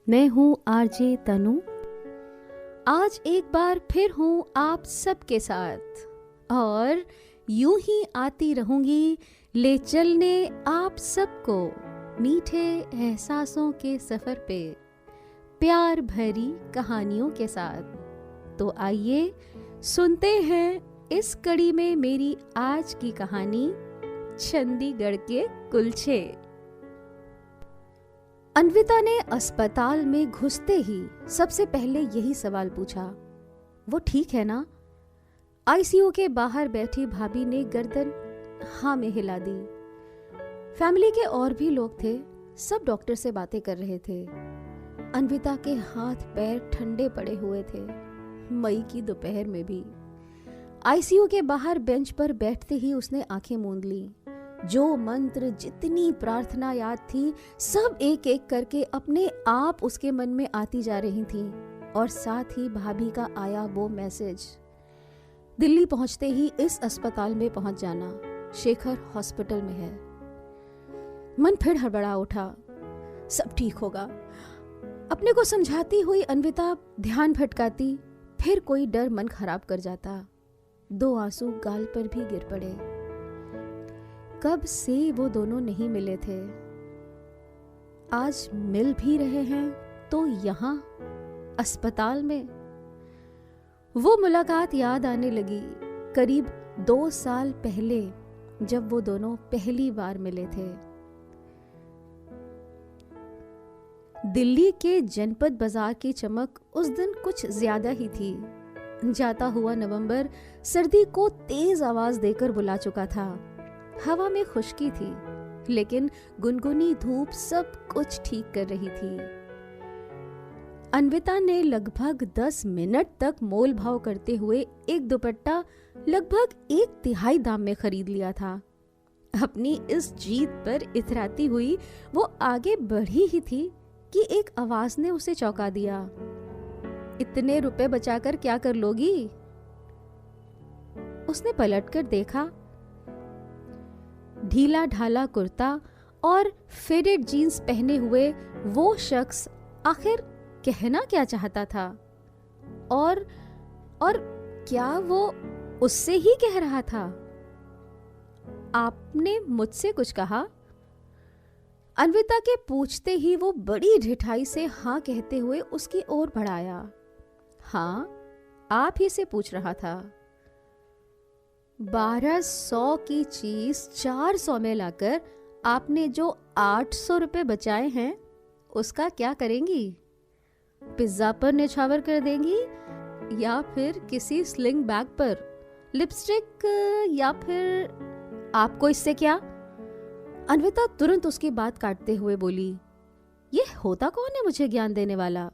मैं हूँ आरजे तनु। आज एक बार फिर हूँ आप सबके साथ और यूं ही आती रहूंगी ले चलने आप सबको मीठे एहसासों के सफ़र पे, प्यार भरी कहानियों के साथ। तो आइए सुनते हैं इस कड़ी में मेरी आज की कहानी, चंडीगढ़ के कुलचे। अन्विता ने अस्पताल में घुसते ही सबसे पहले यही सवाल पूछा, वो ठीक है ना? आईसीयू के बाहर बैठी भाभी ने गर्दन हाँ में हिला दी। फैमिली के और भी लोग थे, सब डॉक्टर से बातें कर रहे थे। अन्विता के हाथ पैर ठंडे पड़े हुए थे, मई की दोपहर में भी। आईसीयू के बाहर बेंच पर बैठते ही उसने आंखें मूंद ली। जो मंत्र, जितनी प्रार्थना याद थी, सब एक एक करके अपने आप उसके मन में आती जा रही थी। और साथ ही भाभी का आया वो मैसेज, दिल्ली पहुंचते ही इस अस्पताल में पहुंच जाना, शेखर हॉस्पिटल में है। मन फिर हड़बड़ा उठा, सब ठीक होगा। अपने को समझाती हुई अन्विता ध्यान भटकाती, फिर कोई डर मन खराब कर जाता। 2 आंसू गाल पर भी गिर पड़े। कब से वो दोनों नहीं मिले थे, आज मिल भी रहे हैं तो यहाँ अस्पताल में। वो मुलाकात याद आने लगी, करीब 2 साल पहले जब वो दोनों पहली बार मिले थे। दिल्ली के जनपद बाजार की चमक उस दिन कुछ ज्यादा ही थी। जाता हुआ नवंबर सर्दी को तेज आवाज देकर बुला चुका था। हवा में खुश्की थी, लेकिन गुनगुनी धूप सब कुछ ठीक कर रही थी। अन्विता ने लगभग 10 मिनट तक मोल भाव करते हुए एक दुपट्टा लगभग 1/3 दाम में खरीद लिया था। अपनी इस जीत पर इतराती हुई वो आगे बढ़ी ही थी कि एक आवाज ने उसे चौंका दिया। इतने रुपए बचाकर क्या कर लोगी? उसने पलटकर देखा। ढीला ढाला कुर्ता और फेडेड जीन्स पहने हुए वो शख्स आखिर कहना क्या चाहता था? और क्या वो उससे ही कह रहा था? आपने मुझसे कुछ कहा? अन्विता के पूछते ही वो बड़ी ढिठाई से हाँ कहते हुए उसकी ओर बढ़ाया। हाँ, आप ही से पूछ रहा था। 1200 की चीज 400 में लाकर आपने जो 800 रुपए बचाए हैं, उसका क्या करेंगी? पिज्जा पर निछावर कर देंगी या फिर किसी स्लिंग बैग पर लिपस्टिक, या फिर आपको इससे क्या? अन्विता तुरंत उसकी बात काटते हुए बोली, ये होता कौन है मुझे ज्ञान देने वाला?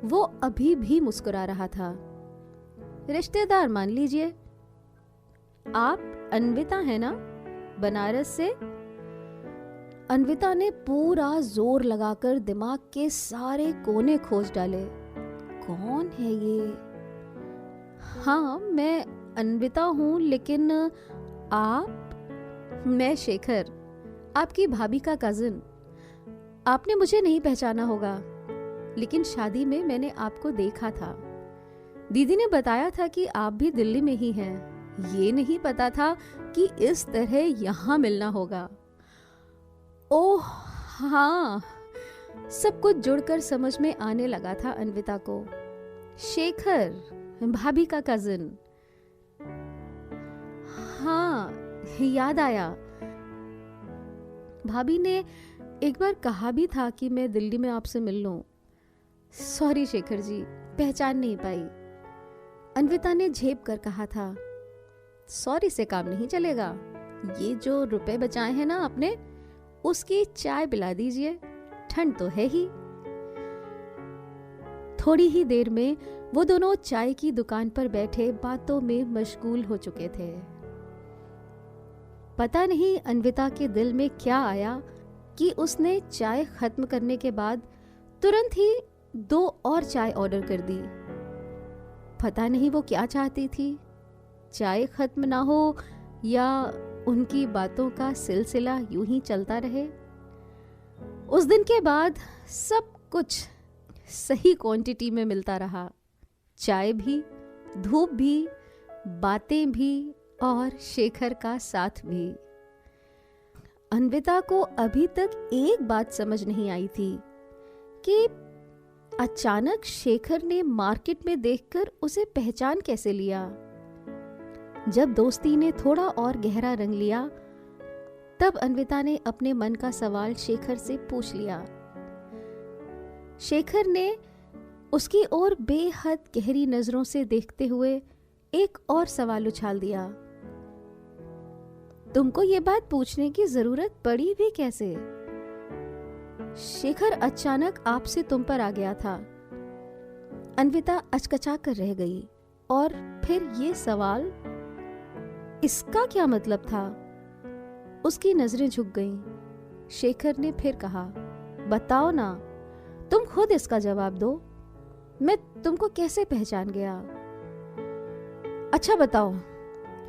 वो अभी भी मुस्कुरा रहा था। रिश्तेदार मान लीजिए। आप अन्विता है ना, बनारस से? अन्विता ने पूरा जोर लगाकर दिमाग के सारे कोने खोज डाले। कौन है ये? हाँ, मैं अन्विता हूँ, लेकिन आप? मैं शेखर, आपकी भाभी का कजिन। आपने मुझे नहीं पहचाना होगा, लेकिन शादी में मैंने आपको देखा था। दीदी ने बताया था कि आप भी दिल्ली में ही हैं। ये नहीं पता था कि इस तरह यहाँ मिलना होगा। ओह हाँ, सब कुछ जुड़कर समझ में आने लगा था अन्विता को। शेखर, भाभी का कजिन। हाँ, याद आया। भाभी ने एक बार कहा भी था कि मैं दिल्ली में आपसे मिल लूं। सॉरी शेखर जी, पहचान नहीं पाई। अन्विता ने झेप कर कहा था। सॉरी से काम नहीं चलेगा। ये जो रुपए बचाए हैं ना आपने, उसकी चाय पिला दीजिए, ठंड तो है ही। थोड़ी ही देर में वो दोनों चाय की दुकान पर बैठे बातों में मशगूल हो चुके थे। पता नहीं अन्विता के दिल में क्या आया कि उसने चाय खत्म करने के बाद तुरंत ही 2 और चाय ऑर्डर कर दी। पता नहीं वो क्या चाहती थी, चाय खत्म ना हो या उनकी बातों का सिलसिला यूं ही चलता रहे। उस दिन के बाद सब कुछ सही क्वांटिटी में मिलता रहा, चाय भी, धूप भी, बातें भी और शेखर का साथ भी। अन्विता को अभी तक एक बात समझ नहीं आई थी कि अचानक शेखर ने मार्केट में देखकर उसे पहचान कैसे लिया। जब दोस्ती ने थोड़ा और गहरा रंग लिया, तब अन्विता ने अपने मन का सवाल शेखर से पूछ लिया। शेखर ने उसकी ओर बेहद गहरी नजरों से देखते हुए एक और सवाल उछाल दिया। तुमको ये बात पूछने की जरूरत पड़ी भी कैसे? शेखर अचानक आपसे तुम पर आ गया था। अन्विता अचकचा कर रह गई। और फिर ये सवाल, इसका क्या मतलब था? उसकी नजरें झुक गईं। शेखर ने फिर कहा, बताओ ना, तुम खुद इसका जवाब दो। मैं तुमको कैसे पहचान गया? अच्छा बताओ,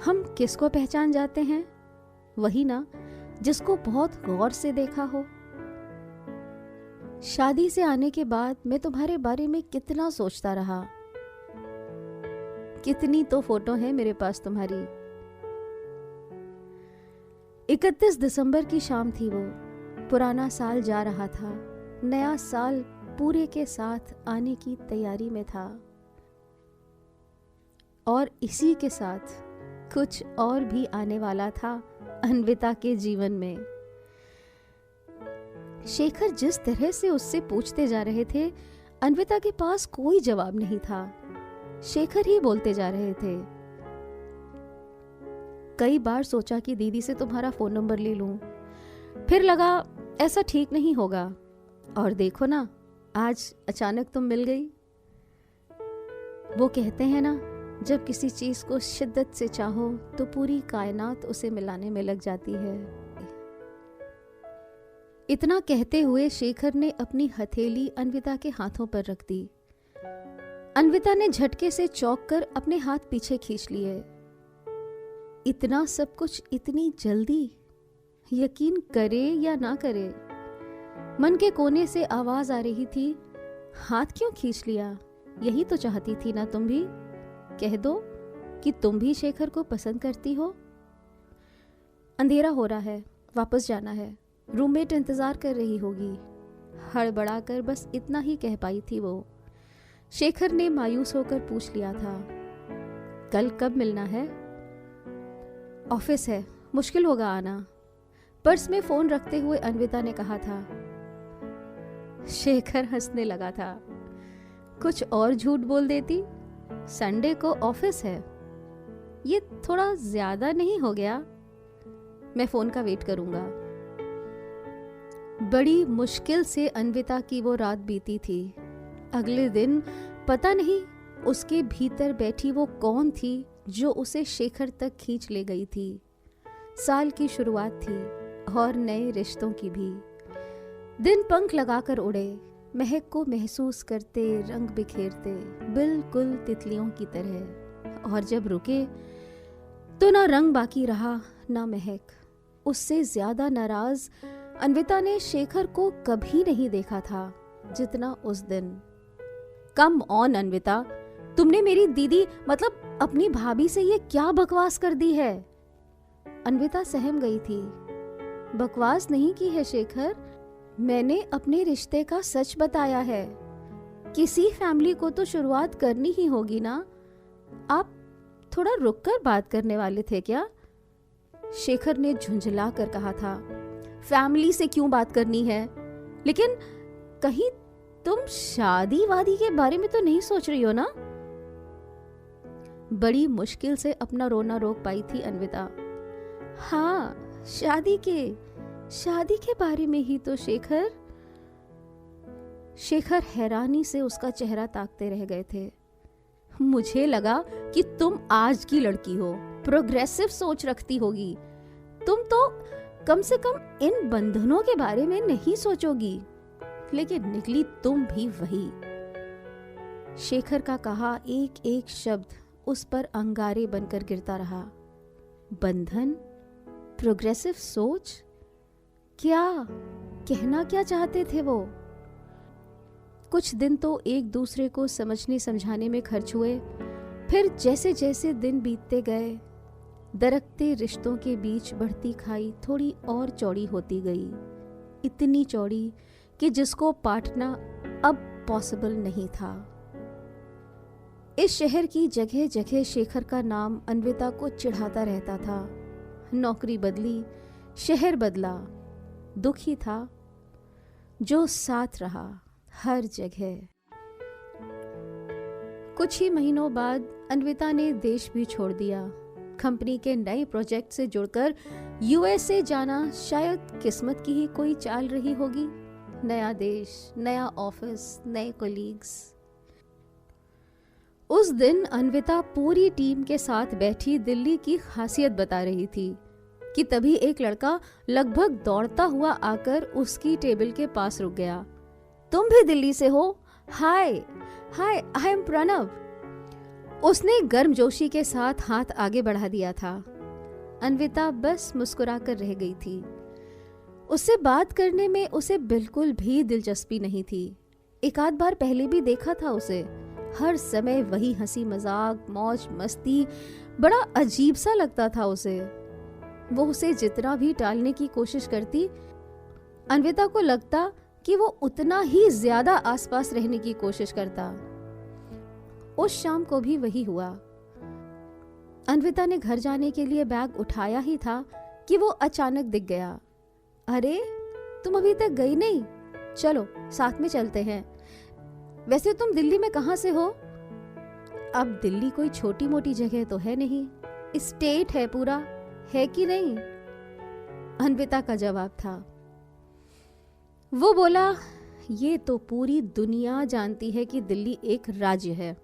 हम किसको पहचान जाते हैं? वही ना जिसको बहुत गौर से देखा हो। शादी से आने के बाद मैं तुम्हारे बारे में कितना सोचता रहा। कितनी तो फोटो है मेरे पास तुम्हारी। 31 दिसंबर की शाम थी वो। पुराना साल जा रहा था, नया साल पूरे के साथ आने की तैयारी में था। और इसी के साथ कुछ और भी आने वाला था अन्विता के जीवन में। शेखर जिस तरह से उससे पूछते जा रहे थे, अन्विता के पास कोई जवाब नहीं था। शेखर ही बोलते जा रहे थे। कई बार सोचा कि दीदी से तुम्हारा फोन नंबर ले लूं, फिर लगा ऐसा ठीक नहीं होगा। और देखो ना, आज अचानक तुम मिल गई। वो कहते हैं ना, जब किसी चीज को शिद्दत से चाहो तो पूरी कायनात उसे मिलाने में लग जाती है। इतना कहते हुए शेखर ने अपनी हथेली अन्विता के हाथों पर रख दी। अन्विता ने झटके से चौंक कर अपने हाथ पीछे खींच लिए। इतना सब कुछ इतनी जल्दी? यकीन करे या ना करे, मन के कोने से आवाज आ रही थी, हाथ क्यों खींच लिया? यही तो चाहती थी ना तुम भी? कह दो कि तुम भी शेखर को पसंद करती हो। अंधेरा हो रहा है, वापस जाना है, रूममेट इंतजार कर रही होगी। हड़बड़ाकर बस इतना ही कह पाई थी वो। शेखर ने मायूस होकर पूछ लिया था, कल कब मिलना है? ऑफिस है, मुश्किल होगा आना। पर्स में फोन रखते हुए अन्विता ने कहा था। शेखर हंसने लगा था। कुछ और झूठ बोल देती। संडे को ऑफिस है, ये थोड़ा ज्यादा नहीं हो गया? मैं फोन का वेट करूंगा। बड़ी मुश्किल से अन्विता की वो रात बीती थी। अगले दिन पता नहीं उसके भीतर बैठी वो कौन थी जो उसे शेखर तक खींच ले गई थी। साल की शुरुआत थी और नए रिश्तों की भी। दिन पंख लगाकर उड़े, महक को महसूस करते, रंग बिखेरते, बिल्कुल तितलियों की तरह। और जब रुके तो ना रंग बाकी रहा, ना महक। उससे ज्यादा नाराज अन्विता ने शेखर को कभी नहीं देखा था जितना उस दिन। कम ऑन अन्विता, तुमने मेरी दीदी मतलब अपनी भाभी से ये क्या बकवास कर दी है? अन्विता सहम गई थी। बकवास नहीं की है शेखर, मैंने अपने रिश्ते का सच बताया है। किसी फैमिली को तो शुरुआत करनी ही होगी ना। आप थोड़ा रुककर बात करने वाले थे क्या? शेखर ने झुंझला कर कहा था। फैमिली से क्यों बात करनी है? लेकिन कहीं तुम शादी वादी के बारे में तो नहीं सोच रही हो ना? बड़ी मुश्किल से अपना रोना रोक पाई थी अन्विता। हाँ, शादी के बारे में ही तो शेखर। शेखर हैरानी से उसका चेहरा ताकते रह गए थे। मुझे लगा कि तुम आज की लड़की हो, प्रोग्रेसिव सोच रखती होगी। तुम तो कम से कम इन बंधनों के बारे में नहीं सोचोगी, लेकिन निकली तुम भी वही। शेखर का कहा एक एक शब्द उस पर अंगारे बनकर गिरता रहा। बंधन, प्रोग्रेसिव सोच, क्या कहना क्या चाहते थे वो? कुछ दिन तो एक दूसरे को समझने समझाने में खर्च हुए, फिर जैसे जैसे दिन बीतते गए, दरकते रिश्तों के बीच बढ़ती खाई थोड़ी और चौड़ी होती गई, इतनी चौड़ी कि जिसको पाटना अब पॉसिबल नहीं था। इस शहर की जगह जगह शेखर का नाम अन्विता को चिढ़ाता रहता था। नौकरी बदली, शहर बदला, दुख ही था जो साथ रहा हर जगह। कुछ ही महीनों बाद अन्विता ने देश भी छोड़ दिया। कंपनी के नए प्रोजेक्ट से जुड़कर यूएसए जाना शायद किस्मत की ही कोई चाल रही होगी। नया देश, नया ऑफिस, नए कोलीग्स। उस दिन अन्विता पूरी टीम के साथ बैठी दिल्ली की खासियत बता रही थी कि तभी एक लड़का लगभग दौड़ता हुआ आकर उसकी टेबल के पास रुक गया। तुम भी दिल्ली से हो? हाय हाय, आई एम प्रणव। उसने गर्मजोशी के साथ हाथ आगे बढ़ा दिया था। अन्विता बस मुस्कुराकर रह गई थी। उससे बात करने में उसे बिल्कुल भी दिलचस्पी नहीं थी। एक आध बार पहले भी देखा था उसे। हर समय वही हंसी मजाक, मौज मस्ती, बड़ा अजीब सा लगता था उसे। वो उसे जितना भी टालने की कोशिश करती, अन्विता को लगता कि वो उतना ही ज्यादा आसपास रहने की कोशिश करता। उस शाम को भी वही हुआ। अन्विता ने घर जाने के लिए बैग उठाया ही था कि वो अचानक दिख गया। अरे, तुम अभी तक गई नहीं? चलो साथ में चलते हैं। वैसे तुम दिल्ली में कहाँ से हो? अब दिल्ली कोई छोटी मोटी जगह तो है नहीं, स्टेट है पूरा, है कि नहीं? अन्विता का जवाब था। वो बोला, ये तो पूरी दुनिया जानती है कि दिल्ली एक राज्य है।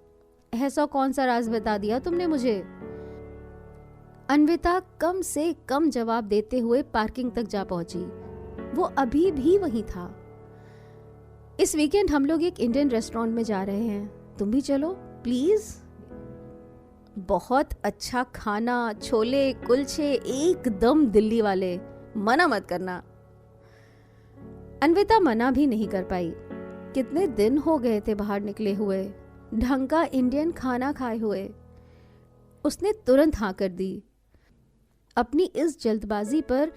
ऐसा कौन सा राज बता दिया तुमने मुझे? अन्विता कम से कम जवाब देते हुए पार्किंग तक जा पहुंची। वो अभी भी वहीं था। इस वीकेंड हम लोग एक इंडियन रेस्टोरेंट में जा रहे हैं, तुम भी चलो प्लीज। बहुत अच्छा खाना, छोले कुलचे, एकदम दिल्ली वाले, मना मत करना। अन्विता मना भी नहीं कर पाई। कितने दिन हो गए थे बाहर निकले हुए, ढंग का इंडियन खाना खाए हुए। उसने तुरंत हाँ कर दी। अपनी इस जल्दबाजी पर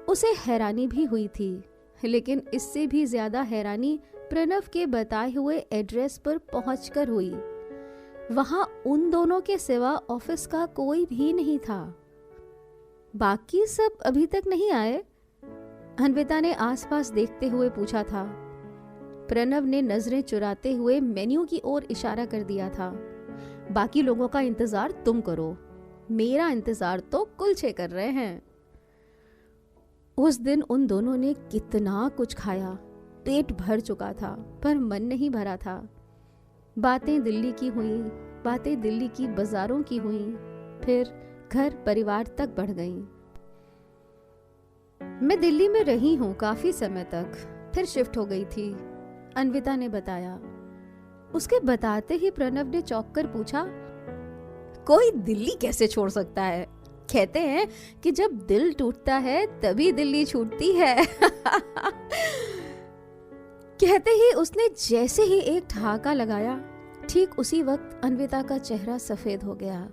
उसे हैरानी भी हुई थी, लेकिन इससे भी ज्यादा हैरानी प्रणव के बताए हुए एड्रेस पर पहुंचकर हुई। वहां उन दोनों के सिवा ऑफिस का कोई भी नहीं था। बाकी सब अभी तक नहीं आए? अन्विता ने आसपास देखते हुए पूछा था। प्रणव ने नजरें चुराते हुए मेन्यू की ओर इशारा कर दिया था। बाकी लोगों का इंतजार तुम करो, मेरा इंतजार तो कुलचे कर रहे हैं। उस दिन उन दोनों ने कितना कुछ खाया, पेट भर चुका था पर मन नहीं भरा था। बातें दिल्ली की हुई, बातें दिल्ली की बाजारों की हुई, फिर घर परिवार तक बढ़ गईं। मैं दिल्ली में रही हूँ काफी समय तक, फिर शिफ्ट हो गई थी, अन्विता ने बताया। उसके बताते ही प्रणव ने चौंक कर पूछा, कोई दिल्ली कैसे छोड़ सकता है? कहते हैं कि जब दिल टूटता है तभी दिल्ली छूटती है। कहते ही उसने जैसे ही एक ठहाका लगाया, ठीक उसी वक्त अन्विता का चेहरा सफेद हो गया।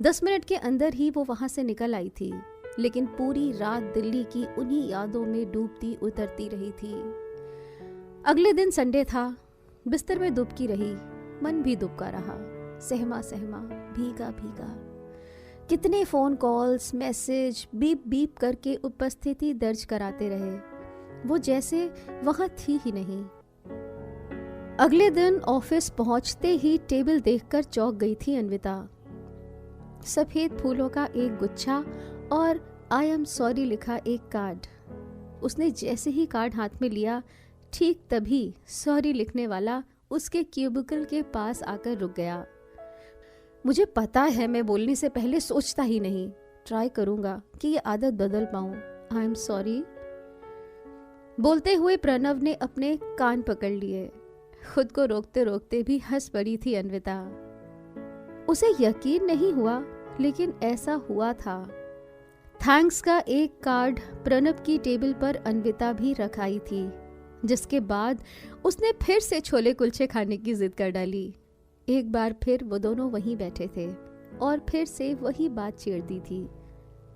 10 मिनट के अंदर ही वो वहां से निकल आई थी, लेकिन पूरी रात दिल्ली की उन्हीं यादों में डूबती उतरती रही थी। अगले दिन संडे था। बिस्तर में दुबकी रही, मन भी दुबका रहा, सहमा सहमा, भीगा भीगा। कितने phone calls, message beep beep करके उपस्थिति दर्ज कराते रहे, वो जैसे वहां थी ही नहीं। अगले दिन ऑफिस पहुंचते ही टेबल देखकर चौंक गई थी अन्विता। सफेद फूलों का एक गुच्छा और आई एम सॉरी लिखा एक कार्ड। उसने जैसे ही कार्ड हाथ में लिया, ठीक तभी सॉरी लिखने वाला उसके क्यूबिकल के पास आकर रुक गया। मुझे पता है मैं बोलने से पहले सोचता ही नहीं, ट्राई करूंगा कि ये आदत बदल पाऊं। I am sorry. बोलते हुए प्रणव ने अपने कान पकड़ लिए। खुद को रोकते रोकते भी हंस पड़ी थी अन्विता। उसे यकीन नहीं हुआ, लेकिन ऐसा हुआ था। थैंक्स का एक कार्ड प्रणब की टेबल पर अन्विता भी रखाई थी, जिसके बाद उसने फिर से छोले कुलचे खाने की जिद कर डाली। एक बार फिर वो दोनों वहीं बैठे थे और फिर से वही बात छेड़ दी थी।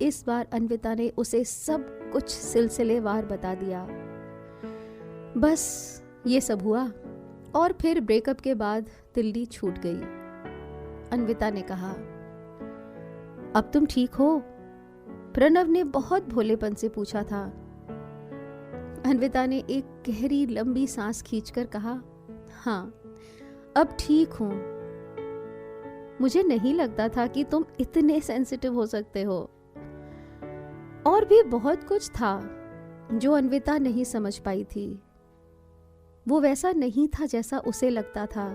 इस बार अन्विता ने उसे सब कुछ सिलसिलेवार बता दिया। बस ये सब हुआ और फिर ब्रेकअप के बाद दिल्ली छूट गई। अन्विता ने कहा, अब तुम ठीक हो? प्रणव ने बहुत भोलेपन से पूछा था। अन्विता ने एक गहरी लंबी सांस खींचकर कहा, हाँ, अब ठीक हूं। मुझे नहीं लगता था कि तुम इतने सेंसिटिव हो सकते हो। और भी बहुत कुछ था जो अन्विता नहीं समझ पाई थी। वो वैसा नहीं था जैसा उसे लगता था।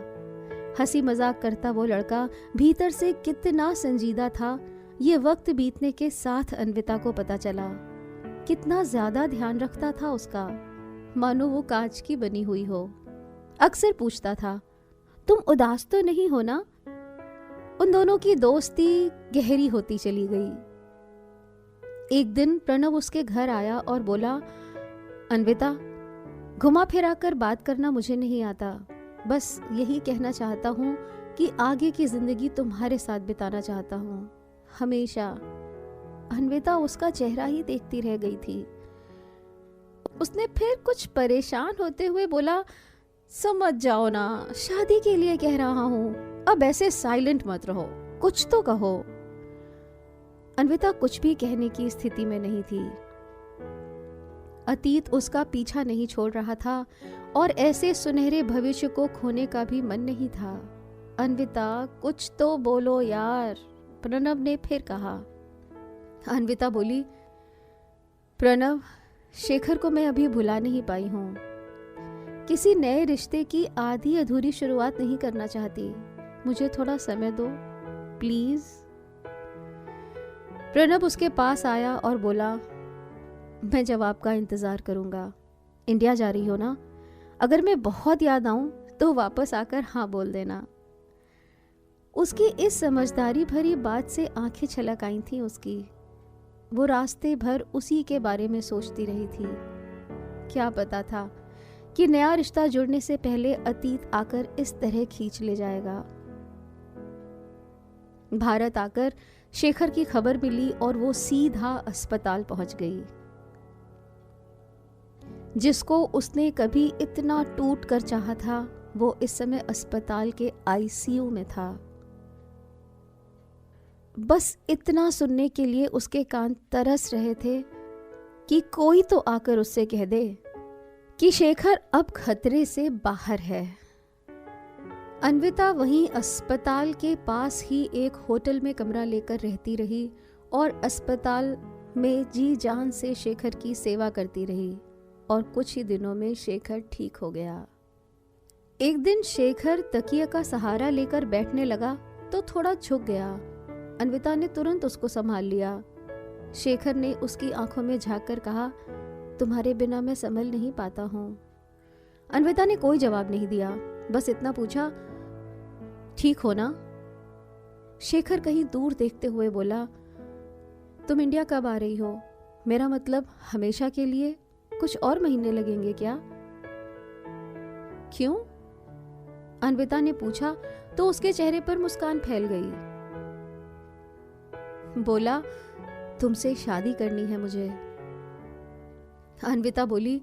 हंसी मजाक करता वो लड़का भीतर से कितना संजीदा था, ये वक्त बीतने के साथ अन्विता को पता चला। कितना ज्यादा ध्यान रखता था उसका, मानो वो कांच की बनी हुई हो। अक्सर पूछता था, तुम उदास तो नहीं हो ना? उन दोनों की दोस्ती गहरी होती चली गई। एक दिन प्रणव उसके घर आया और बोला, अन्विता, घुमा फिरा कर बात करना मुझे नहीं आता। बस यही कहना चाहता हूँ कि आगे की जिंदगी तुम्हारे साथ बिताना चाहता हूँ, हमेशा। अन्विता उसका चेहरा ही देखती रह गई थी। उसने फिर कुछ परेशान होते हुए बोला, समझ जाओ ना, शादी के लिए कह रहा हूँ। अब ऐसे साइलेंट मत रहो, कुछ तो कहो। अन्विता कुछ भी कहने की स्थिति में नहीं थी। अतीत उसका पीछा नहीं छोड़ रहा था और ऐसे सुनहरे भविष्य को खोने का भी मन नहीं था। अन्विता, कुछ तो बोलो यार, प्रणव ने फिर कहा। अन्विता बोली, प्रणव, शेखर को मैं अभी भुला नहीं पाई हूँ। किसी नए रिश्ते की आधी अधूरी शुरुआत नहीं करना चाहती। मुझे थोड़ा समय दो प्लीज। प्रणव उसके पास आया और बोला, मैं जवाब का इंतजार करूंगा। इंडिया जा रही हो ना? अगर मैं बहुत याद आऊं तो वापस आकर हाँ बोल देना। उसकी इस समझदारी भरी बात से आंखें छलक आई थीं उसकी। वो रास्ते भर उसी के बारे में सोचती रही थी। क्या पता था कि नया रिश्ता जुड़ने से पहले अतीत आकर इस तरह खींच ले जाएगा। भारत आकर शेखर की खबर मिली और वो सीधा अस्पताल पहुंच गई। जिसको उसने कभी इतना टूट कर चाहा था, वो इस समय अस्पताल के आईसीयू में था। बस इतना सुनने के लिए उसके कान तरस रहे थे कि कोई तो आकर उससे कह दे कि शेखर अब खतरे से बाहर है। अन्विता वहीं अस्पताल के पास ही एक होटल में कमरा लेकर रहती रही और अस्पताल में जी जान से शेखर की सेवा करती रही और कुछ ही दिनों में शेखर ठीक हो गया। एक दिन शेखर तकिए का सहारा लेकर बैठने लगा तो थोड़ा झुक गया। अन्विता ने तुरंत उसको संभाल लिया। शेखर ने उसकी आंखों में झांककर कहा, तुम्हारे बिना मैं संभल नहीं पाता हूँ। अन्विता ने कोई जवाब नहीं दिया, बस इतना पूछा, ठीक हो ना? शेखर कहीं दूर देखते हुए बोला, तुम इंडिया कब आ रही हो? मेरा मतलब हमेशा के लिए? कुछ और महीने लगेंगे क्या? क्यों? अन्विता ने पूछा तो उसके चेहरे पर मुस्कान फैल गई। बोला, तुमसे शादी करनी है मुझे। अन्विता बोली,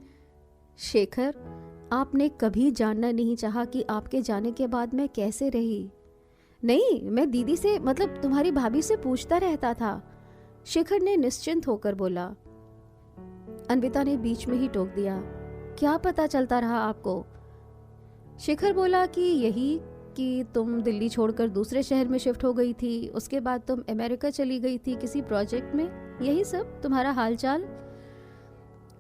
शेखर, आपने कभी जानना नहीं चाहा कि आपके जाने के बाद मैं कैसे रही। नहीं, मैं दीदी से, मतलब तुम्हारी भाभी से पूछता रहता था। शेखर ने निश्चिंत होकर बोला। अन्विता ने बीच में ही टोक दिया, क्या पता चलता रहा आपको? शेखर बोला कि यही कि तुम दिल्ली छोड़कर दूसरे शहर में शिफ्ट हो गई थी, उसके बाद तुम अमेरिका चली गई थी किसी प्रोजेक्ट में, यही सब तुम्हारा हालचाल।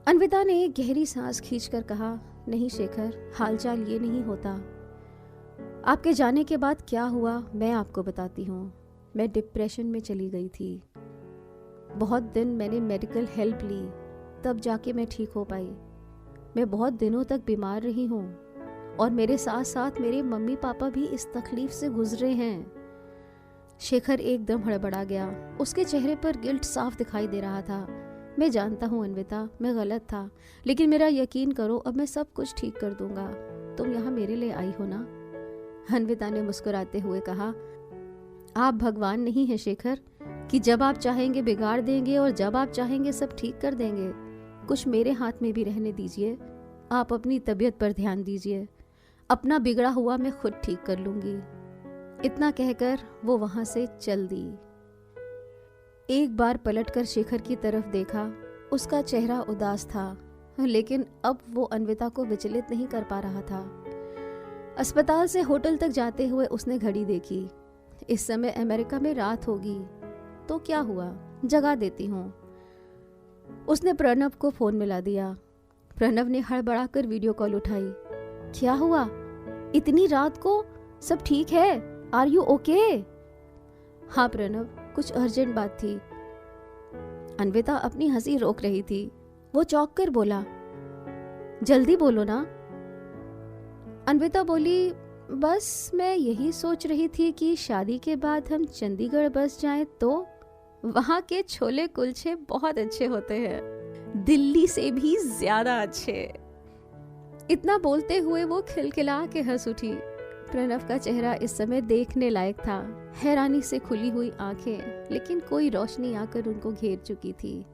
अन्विता ने एक गहरी सांस खींचकर कहा, नहीं शेखर, हालचाल ये नहीं होता। आपके जाने के बाद क्या हुआ मैं आपको बताती हूँ। मैं डिप्रेशन में चली गई थी। बहुत दिन मैंने मेडिकल हेल्प ली, तब जाके मैं ठीक हो पाई। मैं बहुत दिनों तक बीमार रही हूँ और मेरे साथ साथ मेरे मम्मी पापा भी इस तकलीफ से गुजरे हैं। शेखर एकदम हड़बड़ा गया। उसके चेहरे पर गिल्ट साफ दिखाई दे रहा था। मैं जानता हूँ अनविता, मैं गलत था, लेकिन मेरा यकीन करो, अब मैं सब कुछ ठीक कर दूंगा। तुम यहाँ मेरे लिए आई हो ना? अनविता ने मुस्कुराते हुए कहा, आप भगवान नहीं हैं शेखर, कि जब आप चाहेंगे बिगाड़ देंगे और जब आप चाहेंगे सब ठीक कर देंगे। कुछ मेरे हाथ में भी रहने दीजिए। आप अपनी तबीयत पर ध्यान दीजिए। अपना बिगड़ा हुआ मैं खुद ठीक कर लूंगी। इतना कहकर वो वहां से चल दी। एक बार पलटकर शेखर की तरफ देखा। उसका चेहरा उदास था, लेकिन अब वो अनविता को विचलित नहीं कर पा रहा था। अस्पताल से होटल तक जाते हुए उसने घड़ी देखी। इस समय अमेरिका में रात होगी, तो क्या हुआ, जगा देती हूँ। उसने प्रणव को फोन मिला दिया। प्रणव ने हड़बड़ाकर वीडियो कॉल उठाई। क्या हुआ, इतनी रात को? सब ठीक है? Are you okay? हाँ प्रणव, कुछ अर्जेंट बात थी। अनविता अपनी हंसी रोक रही थी। वो चौंक कर बोला, जल्दी बोलो ना। अनविता बोली, बस मैं यही सोच रही थी कि शादी के बाद हम चंडीगढ़ बस जाएं तो वहाँ के छोले कुलचे बहुत अच्छे होते हैं, दिल्ली से भी ज्यादा अच्छे। इतना बोलते हुए वो खिलखिला के हंस उठी। प्रणव का चेहरा इस समय देखने लायक था। हैरानी से खुली हुई आंखें, लेकिन कोई रोशनी आकर उनको घेर चुकी थी।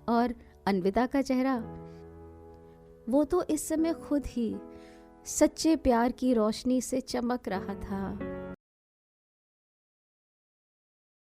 और अनविता का चेहरा, वो तो इस समय खुद ही सच्चे प्यार की रोशनी से चमक रहा था।